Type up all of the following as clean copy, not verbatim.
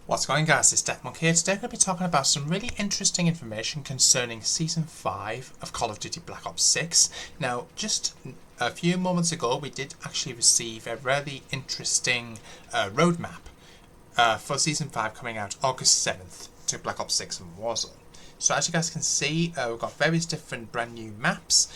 What's going on, guys? It's Deathmonk here. Today I'm going to be talking about some really interesting information concerning Season 5 of Call of Duty Black Ops 6. Now, just a few moments ago we did actually receive a really interesting roadmap for Season 5 coming out August 7th to Black Ops 6 and Warzone. So as you guys can see, we've got various different brand new maps,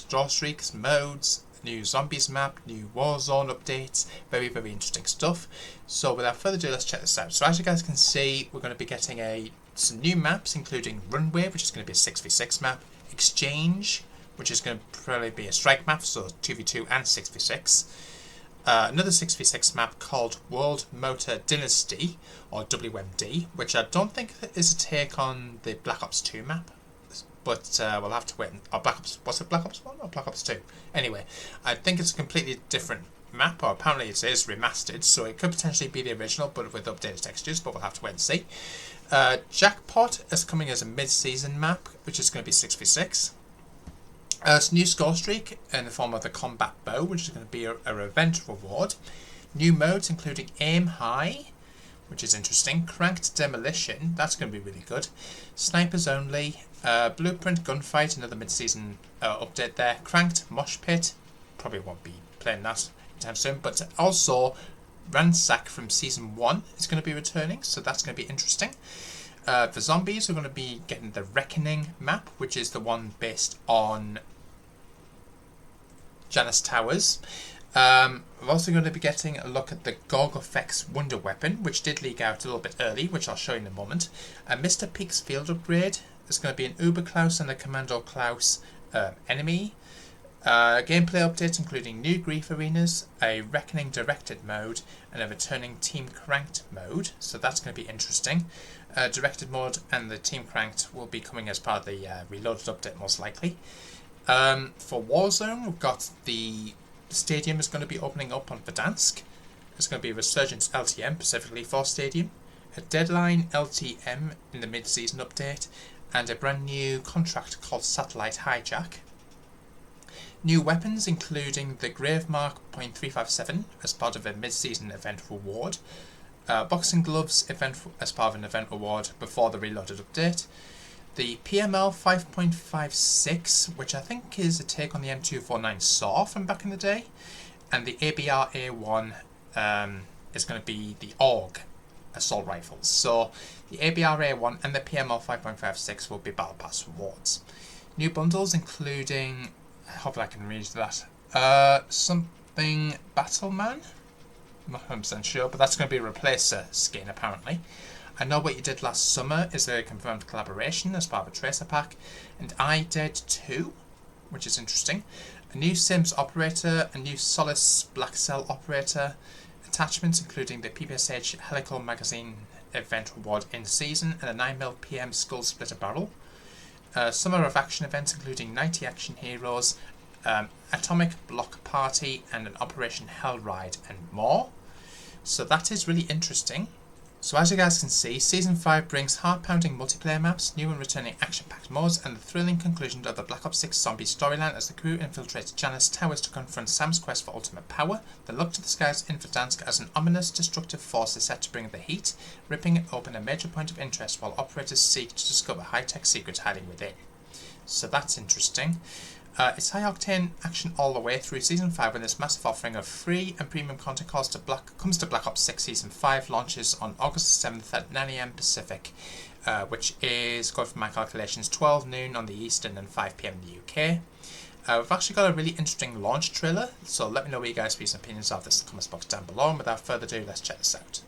draw streaks, modes, new zombies map, new Warzone updates, very interesting stuff. So without further ado, let's check this out. So as you guys can see, we're going to be getting some new maps, including Runway, which is going to be a 6v6 map, Exchange, which is going to probably be a strike map, so 2v2 and 6v6. Another 6v6 map called World Motor Dynasty, or WMD, which I don't think is a take on the Black Ops 2 map. But we'll have to wait. Black Ops, was it Black Ops 1 or Black Ops 2? Anyway, I think it's a completely different map, or apparently it is remastered, so it could potentially be the original, but with updated textures, but we'll have to wait and see. Jackpot is coming as a mid-season map, which is going to be 6v6. New score streak in the form of the combat bow, which is going to be a event reward. New modes including aim high, which is interesting. Cranked demolition, that's going to be really good. Snipers only. Blueprint gunfight, another mid-season update there. Cranked mosh pit, probably won't be playing that anytime soon. But also ransack from season 1 is going to be returning, so that's going to be interesting. The zombies are going to be getting the Reckoning map, which is the one based on Janus Towers. We're also going to be getting a look at the GOG Effects Wonder Weapon, which did leak out a little bit early, which I'll show you in a moment. A Mr. Peak's field upgrade. There's going to be an Uber Klaus and a Commando Klaus enemy. Gameplay updates including new grief arenas, a Reckoning directed mode, and a returning Team Cranked mode. So that's going to be interesting. Directed mode and the Team Cranked will be coming as part of the Reloaded update most likely. For Warzone, we've got the Stadium is going to be opening up on Verdansk. There's going to be a Resurgence LTM specifically for Stadium, a Deadline LTM in the mid-season update, and a brand new contract called Satellite Hijack. New weapons including the Gravemark .357 as part of a mid-season event reward, Boxing Gloves event as part of an event reward before the Reloaded update, the PML 5.56, which I think is a take on the M249 SAW from back in the day, and the ABR A1 is going to be the AUG assault rifles. So the ABR A1 and the PML 5.56 will be Battle Pass rewards. New bundles including, hopefully I can read that, something Battleman, I'm not 100% sure, but that's going to be a Replacer skin apparently. I Know What You Did Last Summer is a confirmed collaboration as part of a Tracer pack, and I Dead 2, which is interesting. A new Sims operator, a new Solace Black Cell operator, attachments including the PPSH Helical Magazine event reward in season, and a 9mm PM Skull Splitter Barrel. Summer of Action events including 90 Action Heroes, Atomic Block Party, and an Operation Hell Ride, and more. So that is really interesting. So as you guys can see, Season 5 brings heart-pounding multiplayer maps, new and returning action-packed modes, and the thrilling conclusion of the Black Ops 6 zombie storyline as the crew infiltrates Janus Towers to confront Sam's quest for ultimate power. The look to the skies in Verdansk as an ominous, destructive force is set to bring the heat, ripping open a major point of interest while operators seek to discover high-tech secrets hiding within. So that's interesting. It's high-octane action all the way through Season 5 when this massive offering of free and premium content comes to Black Ops 6 Season 5, launches on August 7th at 9 AM Pacific, which is, going from my calculations, 12 noon on the Eastern and 5 PM in the UK. We've actually got a really interesting launch trailer, so let me know what you guys' views and opinions of this in the comments box down below, and without further ado, let's check this out.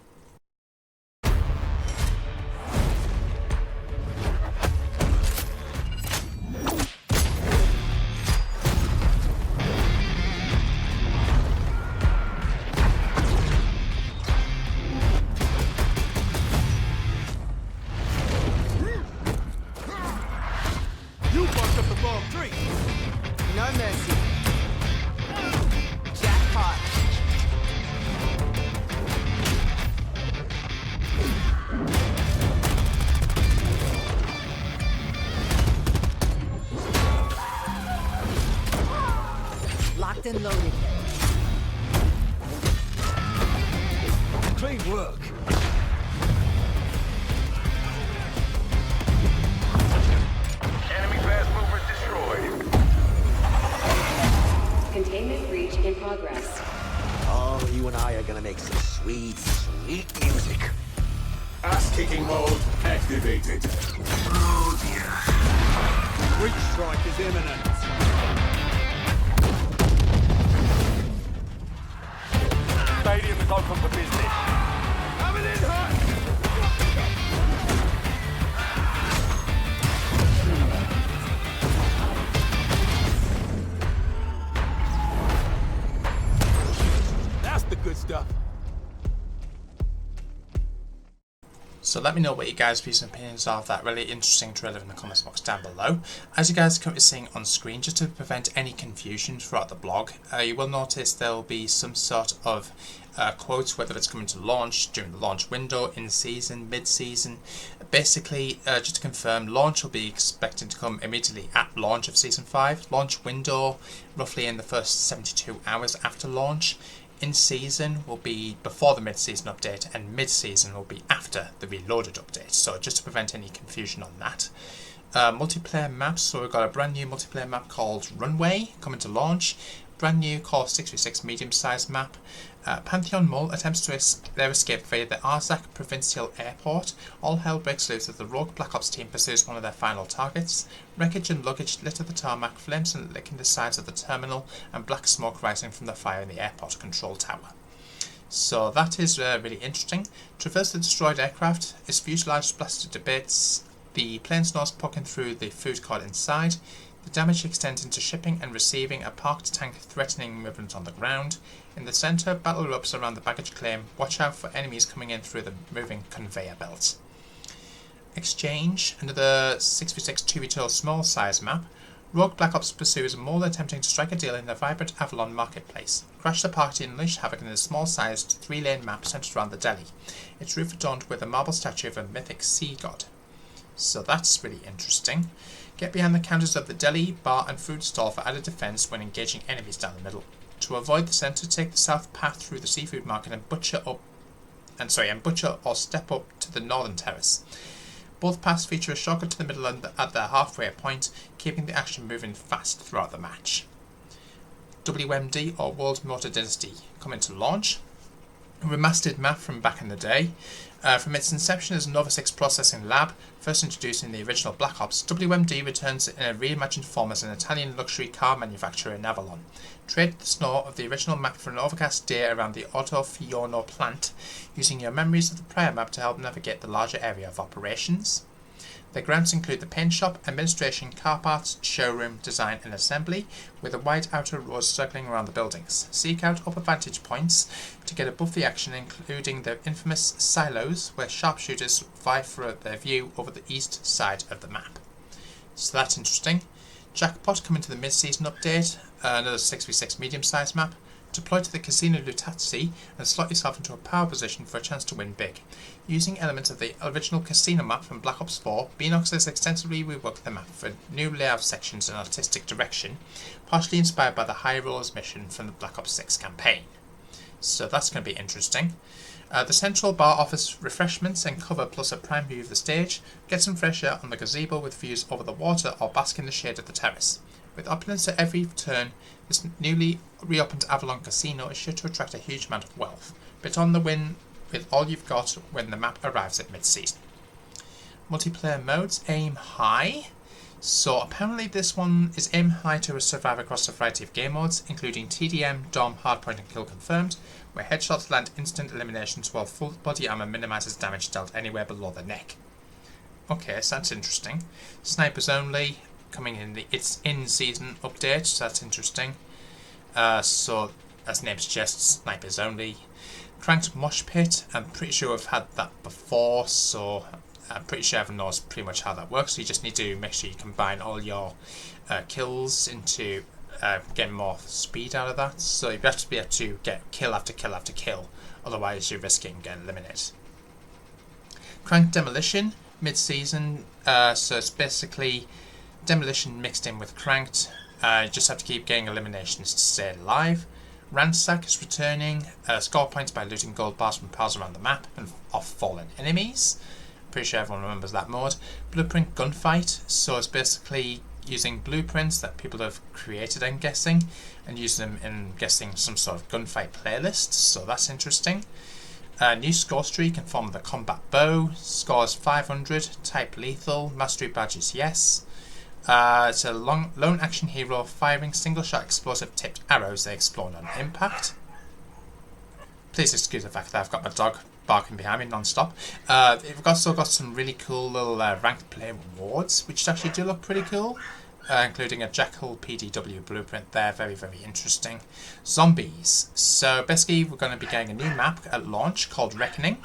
No mercy. Jackpot. Locked and loaded. Clean work. Staging in progress. Oh, you and I are gonna make some sweet, sweet music. Ass-kicking mode activated. Oh dear. Breach strike is imminent. Stadium is open for business. Coming in hot! That's the good stuff. So let me know what you guys' views and opinions are of that really interesting trailer in the comments box down below. As you guys are currently seeing on screen, just to prevent any confusion throughout the blog, you will notice there will be some sort of quotes, whether it's coming to launch, during the launch window, in season, mid-season. Basically, just to confirm, launch will be expected to come immediately at launch of Season 5. Launch window, roughly in the first 72 hours after launch. In season will be before the mid-season update, and mid-season will be after the reloaded update. So just to prevent any confusion on that. Multiplayer maps, so we've got a brand new multiplayer map called Runway coming to launch. Brand new Core 6v6 medium-sized map. Pantheon Mall attempts their escape via the Arzak Provincial Airport. All hell breaks loose as the rogue Black Ops team pursues one of their final targets. Wreckage and luggage litter the tarmac, flames and licking the sides of the terminal, and black smoke rising from the fire in the airport control tower. So that is really interesting. Traverse the destroyed aircraft, its fuselage blasted to bits, the plane's nose poking through the food court inside. The damage extends into shipping and receiving, a parked tank threatening movement on the ground. In the centre, battle ropes around the baggage claim. Watch out for enemies coming in through the moving conveyor belt. Exchange, another 6v6 2v2 small size map. Rogue Black Ops pursues a mole attempting to strike a deal in the vibrant Avalon marketplace. Crash the party and unleash havoc in a small sized 3-lane map centred around the deli. Its roof adorned with a marble statue of a mythic sea god. So that's really interesting. Get behind the counters of the deli, bar and food stall for added defence when engaging enemies down the middle. To avoid the centre, take the south path through the seafood market and butcher or step up to the northern terrace. Both paths feature a shortcut to the middle and at their halfway point, keeping the action moving fast throughout the match. WMD or World Motor Dynasty coming to launch. A remastered map from back in the day. From its inception as Nova 6 Processing Lab, first introduced in the original Black Ops, WMD returns in a reimagined form as an Italian luxury car manufacturer in Avalon. Trade the snow of the original map for an overcast day around the Autofiono plant, using your memories of the prior map to help navigate the larger area of operations. The grants include the paint shop, administration, car parts, showroom, design and assembly, with a wide outer road circling around the buildings. Seek out upper vantage points to get above the action, including the infamous silos, where sharpshooters vie for their view over the east side of the map. So that's interesting. Jackpot coming to the mid-season update, another 6v6 medium-sized map. Deploy to the Casino Lutazzi and slot yourself into a power position for a chance to win big. Using elements of the original casino map from Black Ops 4, Beanox has extensively reworked the map for new layout sections and artistic direction, partially inspired by the High Rollers mission from the Black Ops 6 campaign. So that's going to be interesting. The central bar offers refreshments and cover plus a prime view of the stage. Get some fresh air on the gazebo with views over the water or bask in the shade of the terrace. With opulence at every turn, this newly reopened Avalon Casino is sure to attract a huge amount of wealth. Bet on the win with all you've got when the map arrives at mid-season. Multiplayer modes, aim high. So apparently this one is aim high to survive across a variety of game modes, including TDM, Dom, Hardpoint and Kill confirmed, where headshots land instant eliminations while full body armor minimises damage dealt anywhere below the neck. Okay, so that's interesting. Snipers only, coming in its in-season update, so that's interesting. So, as the name suggests, snipers only. Cranked Mosh Pit, I'm pretty sure I've had that before, so I'm pretty sure everyone knows pretty much how that works. So you just need to make sure you combine all your kills into getting more speed out of that. So you have to be able to get kill after kill after kill, otherwise you're risking getting eliminated. Cranked Demolition, mid-season, so it's basically Demolition mixed in with Cranked. You just have to keep getting eliminations to stay alive. Ransack is returning. Score points by looting gold bars from piles around the map and off fallen enemies. Pretty sure everyone remembers that mode. Blueprint Gunfight. So it's basically using blueprints that people have created, I'm guessing, and use them in, guessing, some sort of gunfight playlist, so that's interesting. New score streak in form of the combat bow, scores 500, type lethal, mastery badges yes. It's a lone action hero firing single shot explosive tipped arrows they explode on impact. Please excuse the fact that I've got my dog barking behind me non-stop. We've also got some really cool little ranked play rewards, which actually do look pretty cool, including a Jackal PDW blueprint there, very, very interesting. Zombies. So basically we're going to be getting a new map at launch called Reckoning.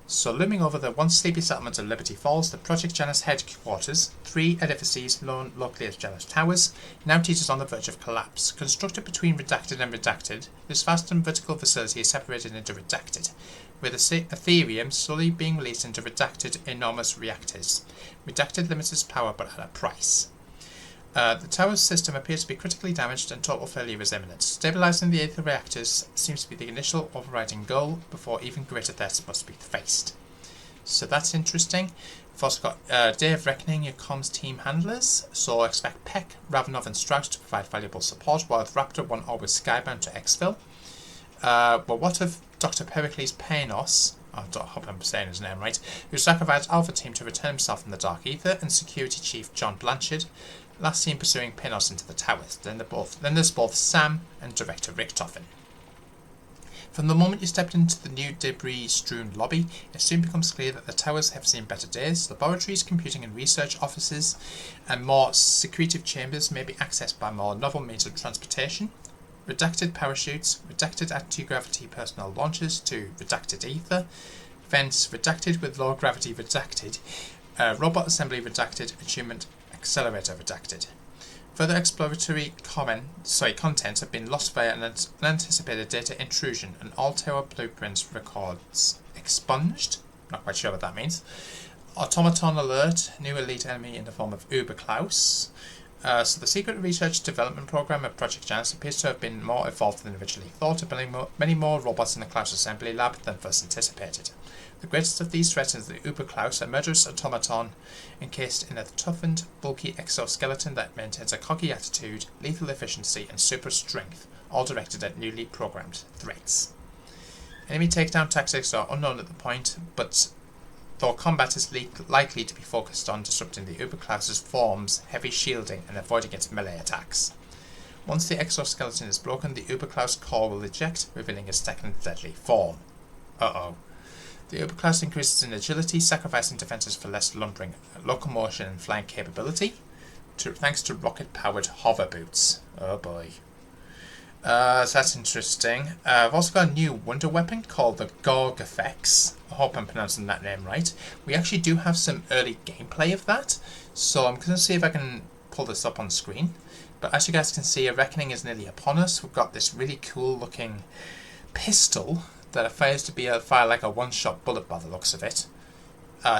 So looming over the once sleepy settlement of Liberty Falls, the Project Janus headquarters, 3 edifices known locally as Janus Towers, now teeters on the verge of collapse. Constructed between Redacted and Redacted, this vast and vertical facility is separated into Redacted, with Ethereum slowly being released into Redacted enormous reactors. Redacted limits its power but at a price. The tower's system appears to be critically damaged and total failure is imminent. Stabilising the Aether reactors seems to be the initial overriding goal before even greater threats must be faced. So that's interesting. We've also got Day of Reckoning, your comms team handlers. So expect Peck, Ravenov and Strauss to provide valuable support, while Raptor 1 always skybound to exfil. But what of Dr. Pericles Panos, I hope I'm saying his name right, who sacrificed Alpha Team to return himself from the Dark Ether, and Security Chief John Blanchard, last seen pursuing Panos into the towers. Then there's both Sam and Director Richtofen. From the moment you stepped into the new debris-strewn lobby, it soon becomes clear that the towers have seen better days. Laboratories, computing and research offices, and more secretive chambers may be accessed by more novel means of transportation. Redacted parachutes, redacted anti-gravity personnel launchers to redacted ether, vents redacted with low gravity redacted, robot assembly redacted, and human accelerator redacted. Further exploratory content have been lost via an unanticipated data intrusion, and all tower blueprints records expunged. Not quite sure what that means. Automaton alert, new elite enemy in the form of Uber Klaus. So the secret research development program of Project Janus appears to have been more evolved than originally thought, building many more robots in the Klaus assembly lab than first anticipated. The greatest of these threats is the Uber Klaus, a murderous automaton encased in a toughened, bulky exoskeleton that maintains a cocky attitude, lethal efficiency, and super strength, all directed at newly programmed threats. Enemy takedown tactics are unknown at the point, but though combat is likely to be focused on disrupting the Uber Klaus's forms, heavy shielding, and avoiding its melee attacks. Once the exoskeleton is broken, the Uber Klaus core will eject, revealing its second deadly form. Uh-oh. The Uber Klaus increases in agility, sacrificing defenses for less lumbering locomotion and flying capability, thanks to rocket-powered hover boots. Oh boy. So that's interesting. I've also got a new wonder weapon called the Gorg Effects. I hope I'm pronouncing that name right. We actually do have some early gameplay of that, so I'm going to see if I can pull this up on screen. But as you guys can see, a reckoning is nearly upon us. We've got this really cool looking pistol that appears to be fire like a one-shot bullet by the looks of it,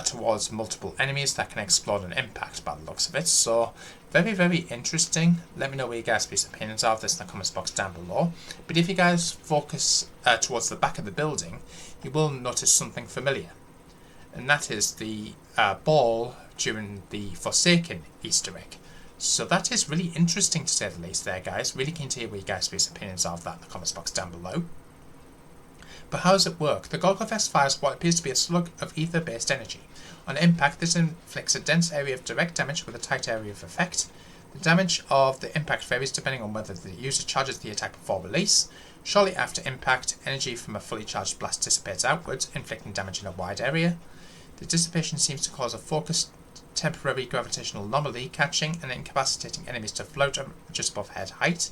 towards multiple enemies that can explode on impact by the looks of it. So very, very interesting. Let me know what you guys' opinions are of this in the comments box down below. But if you guys focus towards the back of the building, you will notice something familiar, and that is the ball during the Forsaken Easter egg. So that is really interesting to say the least there, guys. Really keen to hear what you guys' opinions are of that in the comments box down below. But how does it work? The Gorg Effects fires what appears to be a slug of ether-based energy. On impact, this inflicts a dense area of direct damage with a tight area of effect. The damage of the impact varies depending on whether the user charges the attack before release. Shortly after impact, energy from a fully charged blast dissipates outwards, inflicting damage in a wide area. The dissipation seems to cause a focused temporary gravitational anomaly, catching and incapacitating enemies to float just above head height.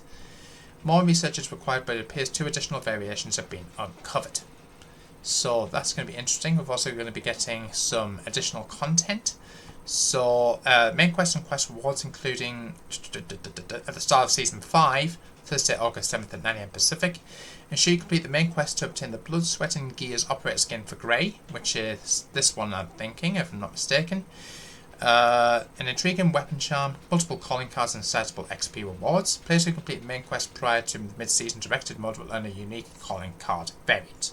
More research is required, but it appears 2 additional variations have been uncovered. So that's going to be interesting. We're also going to be getting some additional content. So main quest and quest rewards, including at the start of Season 5, Thursday, August 7th at 9 AM Pacific. Ensure you complete the main quest to obtain the Blood, Sweat and Gears operator skin for Grey, which is this one I'm thinking, if I'm not mistaken. An intriguing weapon charm, multiple calling cards and sizable XP rewards. Players who complete the main quest prior to the mid-season directed mode will earn a unique calling card variant.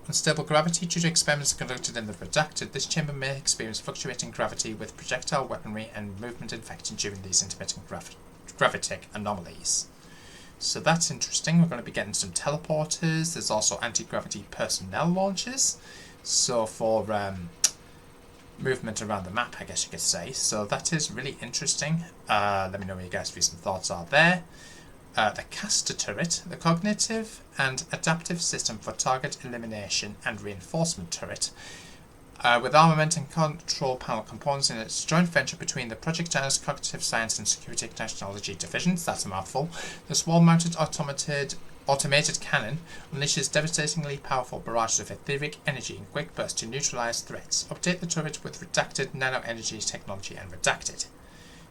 Unstable gravity. Due to experiments conducted in the Redacted, this chamber may experience fluctuating gravity with projectile weaponry and movement infected during these intermittent gravitic anomalies. So that's interesting. We're going to be getting some teleporters. There's also anti-gravity personnel launches. So for movement around the map, I guess you could say. So that is really interesting. Let me know what you guys' recent thoughts are there. The caster turret, the cognitive and adaptive system for target elimination and reinforcement turret, with armament and control panel components in its joint venture between the Projectile's Cognitive Science and Security Technology divisions. That's a mouthful. This wall-mounted automated cannon unleashes devastatingly powerful barrages of etheric energy in quick bursts to neutralize threats. Update the turret with Redacted nano energy technology and Redacted.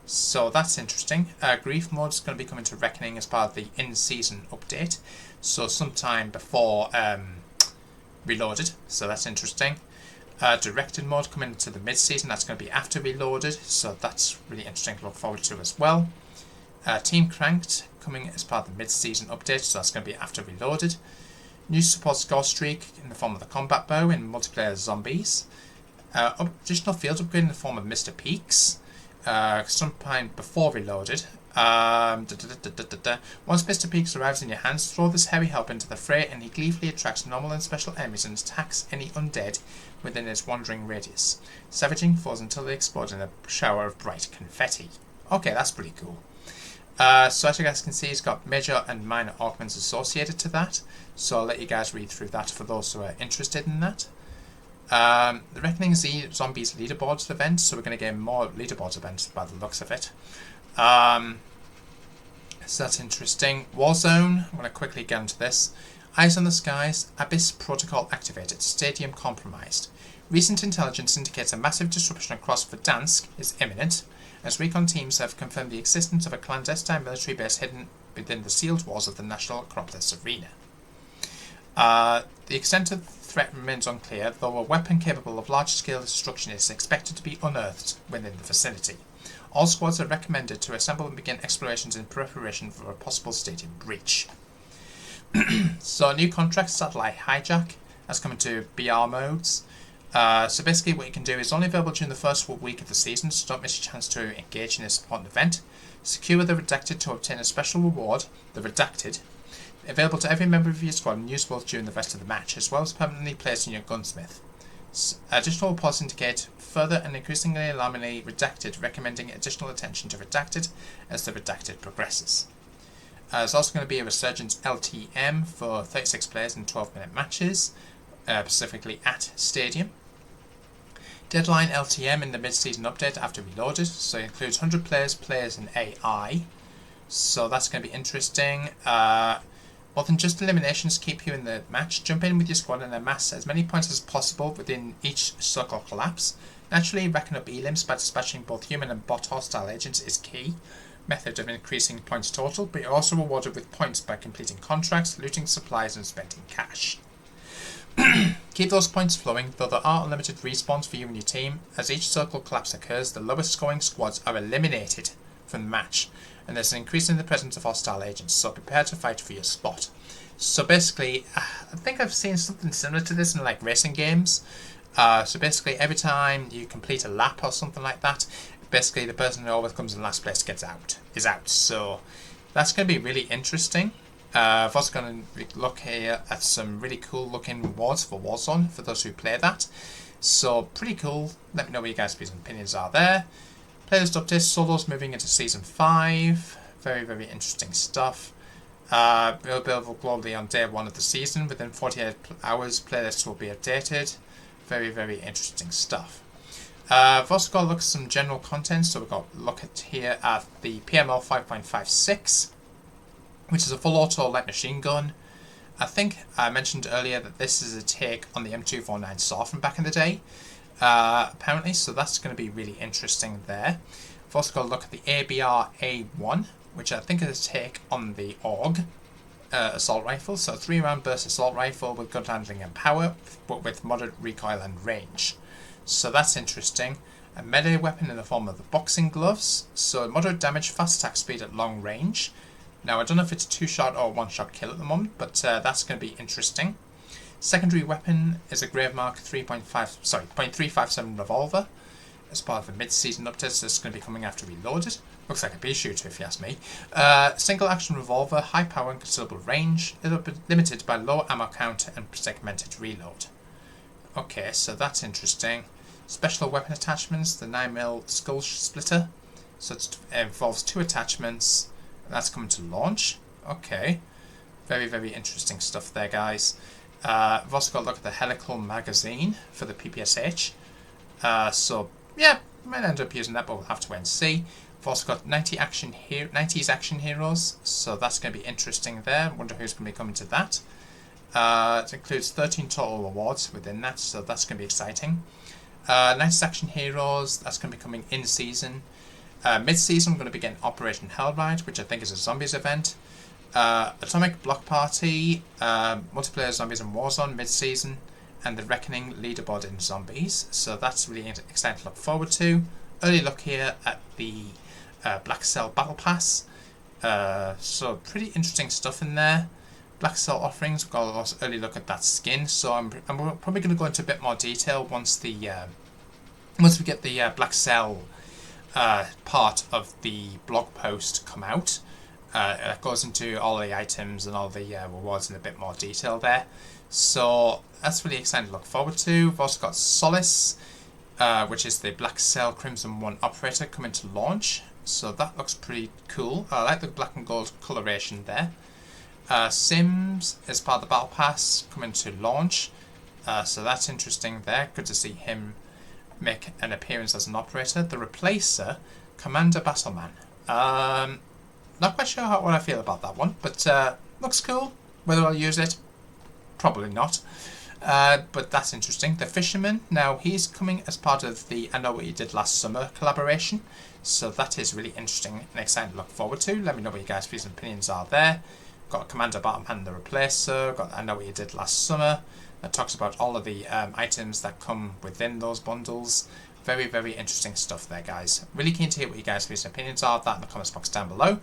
So that's interesting. Grief mode is going to be coming to Reckoning as part of the in-season update. So sometime before Reloaded. So that's interesting. Directed mode coming into the mid-season. That's going to be after Reloaded. So that's really interesting to look forward to as well. Team Cranked coming as part of the mid-season update. So that's going to be after Reloaded. New support score streak in the form of the combat bow in multiplayer zombies. Additional field upgrade in the form of Mr. Peaks. Sometime before Reloaded. Once Mr. Peaks arrives in your hands, throw this heavy help into the fray and he gleefully attracts normal and special enemies and attacks any undead within his wandering radius, savaging foes until they explode in a shower of bright confetti. Okay, that's pretty cool. So as you guys can see, it's got major and minor augments associated to that, so I'll let you guys read through that for those who are interested in that. The Reckoning Z Zombies Leaderboards event, so we're going to get more leaderboards events by the looks of it. So that's interesting. Warzone, I'm going to quickly get into this. Eyes on the skies, Abyss Protocol activated, stadium compromised. Recent intelligence indicates a massive disruption across Verdansk is imminent, as recon teams have confirmed the existence of a clandestine military base hidden within the sealed walls of the National Acropolis Arena. The extent of the threat remains unclear, though a weapon capable of large-scale destruction is expected to be unearthed within the vicinity. All squads are recommended to assemble and begin explorations in preparation for a possible stadium breach. So, new contract, Satellite Hijack, has come into BR modes. So basically what you can do is only available during the first week of the season, so don't miss your chance to engage in this important event. Secure the Redacted to obtain a special reward, the Redacted, available to every member of your squad and usable during the rest of the match, as well as permanently placed in your gunsmith. Additional reports indicate further and increasingly alarmingly Redacted, recommending additional attention to Redacted as the Redacted progresses. There's also going to be a Resurgence LTM for 36 players in 12-minute matches, specifically at Stadium. Deadline LTM in the mid-season update after Reloaded, so it includes 100 players and AI. So that's going to be interesting. More than just eliminations keep you in the match, jump in with your squad and amass as many points as possible within each circle collapse. Naturally, racking up elims by dispatching both human and bot hostile agents is key method of increasing points total, but you're also rewarded with points by completing contracts, looting supplies and spending cash. Keep those points flowing, though there are unlimited respawns for you and your team. As each circle collapse occurs, the lowest scoring squads are eliminated from the match, and there's an increase in the presence of hostile agents, so prepare to fight for your spot. So basically, I think I've seen something similar to this in like racing games. So basically every time you complete a lap or something like that, basically the person who always comes in last place is out. So that's going to be really interesting. I've also going to look here at some really cool looking rewards for Warzone for those who play that. So pretty cool. Let me know what your guys' opinions are there. Playlist updates, solos moving into Season 5. Very, very interesting stuff. Available globally on day 1 of the season. Within 48 hours, playlists will be updated. Very, very interesting stuff. I've also got to look at some general content. So we've got to look at here at the PML 5.56, which is a full auto light machine gun. I think I mentioned earlier that this is a take on the M249 SAW from back in the day. Apparently, so that's going to be really interesting there. I've also got to look at the ABR A1, which I think is a take on the AUG assault rifle. So 3-round burst assault rifle with gun handling and power, but with moderate recoil and range. So that's interesting. A melee weapon in the form of the boxing gloves. So moderate damage, fast attack speed at long range. Now I don't know if it's a 2-shot or a 1-shot kill at the moment, but that's going to be interesting. Secondary weapon is a Gravemark 0.357 revolver. As part of a mid-season update, so it's going to be coming after Reloaded. Looks like a pea shooter if you ask me. Single action revolver, high power and considerable range, a little bit limited by low ammo count and segmented reload. Okay, so that's interesting. Special weapon attachments, the 9mm skull splitter. So it involves 2 attachments, and that's coming to launch. Okay, very, very interesting stuff there, guys. I've also got a look at the helical magazine for the PPSH. So yeah, might end up using that, but we'll have to wait and see. I've also got 90s action heroes, so that's going to be interesting there. Wonder who's going to be coming to that. It includes 13 total awards within that, so that's going to be exciting. 90s action heroes, that's going to be coming in season. Mid-season, we're going to be getting Operation Hellride, which I think is a zombies event. Atomic Block Party, multiplayer zombies and Warzone mid-season, and the Reckoning leaderboard in zombies. So that's really exciting to look forward to. Early look here at the Black Cell Battle Pass. So pretty interesting stuff in there. Black Cell offerings, we've got an early look at that skin. So I'm probably going to go into a bit more detail once we get the Black Cell part of the blog post come out. It goes into all the items and all the rewards in a bit more detail there. So that's really exciting to look forward to. We've also got Solace, which is the Black Cell Crimson 1 operator coming to launch. So that looks pretty cool. I like the black and gold coloration there. Sims is part of the Battle Pass coming to launch. So that's interesting there. Good to see him make an appearance as an operator. The Replacer, Commander Battleman. Not quite sure what I feel about that one, but looks cool. Whether I'll use it, probably not. But that's interesting. The Fisherman, now he's coming as part of the I Know What You Did Last Summer collaboration. So that is really interesting and exciting to look forward to. Let me know what you guys' views and opinions are there. Got Commander Battleman, the Replacer. Got I Know What You Did Last Summer. That talks about all of the items that come within those bundles. Very, very interesting stuff there, guys. Really keen to hear what you guys' views and opinions are of that in the comments box down below.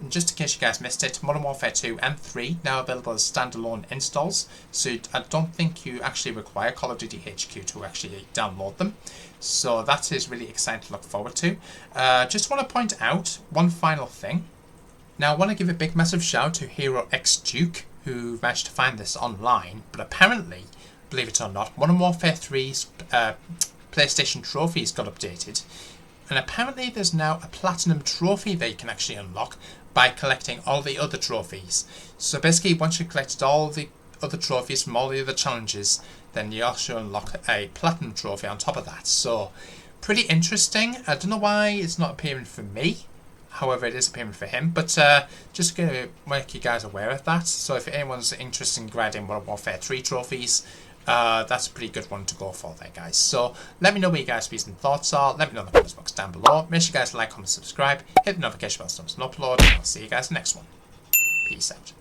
And just in case you guys missed it, Modern Warfare 2 and 3 now available as standalone installs. So I don't think you actually require Call of Duty HQ to actually download them. So that is really exciting to look forward to. Just want to point out one final thing. Now I want to give a big massive shout out to Hero X Duke, who managed to find this online. But apparently, believe it or not, Modern Warfare 3's PlayStation trophies got updated, and apparently there's now a platinum trophy that you can actually unlock by collecting all the other trophies. So basically, once you've collected all the other trophies from all the other challenges, then you also unlock a platinum trophy on top of that. So pretty interesting. I don't know why it's not appearing for me, however it is appearing for him, but just going to make you guys aware of that. So if anyone's interested in grabbing Modern Warfare 3 trophies, that's a pretty good one to go for there, guys. So let me know what you guys' views and thoughts are. Let me know in the comments box down below. Make sure you guys like, comment, subscribe, hit the notification bell so I don't upload, and I'll see you guys in the next one. Peace out.